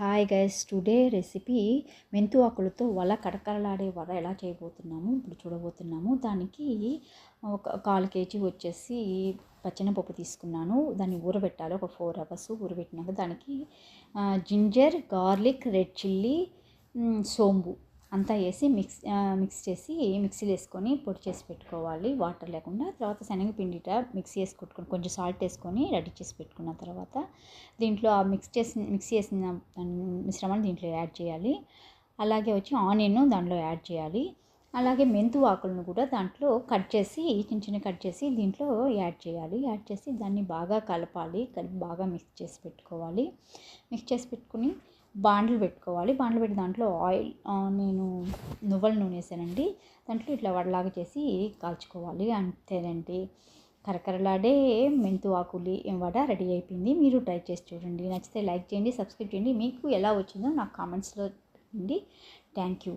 Hi guys, today recipe మెంతు ఆకులతో వల కడకరలాడే వడ ఎలా చేయబోతున్నాము ఇప్పుడు చూడబోతున్నాము. దానికి ఒక 1/4 కేజీ వచ్చేసి పచ్చెనపప్పు తీసుకున్నాను. దాన్ని ఊరబెట్టాలి. ఒక 4 అవర్స్ ఊరబెట్టినాక దానికి జింజర్, గార్లిక్, రెడ్ చిల్లీ, సోంబు అంతా వేసి మిక్స్ చేసి మిక్సీలో వేసుకొని పొడి చేసి పెట్టుకోవాలి, వాటర్ లేకుండా. తర్వాత శనగపిండిట మిక్సీ వేసి కొట్టుకొని కొంచెం సాల్ట్ వేసుకొని రెడీ చేసి పెట్టుకున్న తర్వాత దీంట్లో ఆ మిక్సీ వేసిన మిశ్రమాన్ని దీంట్లో యాడ్ చేయాలి. అలాగే వచ్చి ఆనియన్ దాంట్లో యాడ్ చేయాలి. అలాగే మెంతు ఆకులను కూడా దాంట్లో కట్ చేసి చిన్న కట్ చేసి దీంట్లో యాడ్ చేయాలి. యాడ్ చేసి దాన్ని బాగా కలపాలి. కలిపి బాగా మిక్స్ చేసి పెట్టుకోవాలి. మిక్స్ చేసి పెట్టుకుని బాండ్లు పెట్టుకోవాలి. బాండ్లు పెట్టి దాంట్లో ఆయిల్, నేను నువ్వుల నూనె వేసానండి. దాంట్లో ఇట్లా వడలాగా చేసి కాల్చుకోవాలి. అంతేనండి, కరకరలాడే మెంతు ఆకులి వడ రెడీ అయిపోయింది. మీరు ట్రై చేసి చూడండి. నచ్చితే లైక్ చేయండి, సబ్స్క్రైబ్ చేయండి. మీకు ఎలా వచ్చిందో నాకు కామెంట్స్లో అండి. Thank you.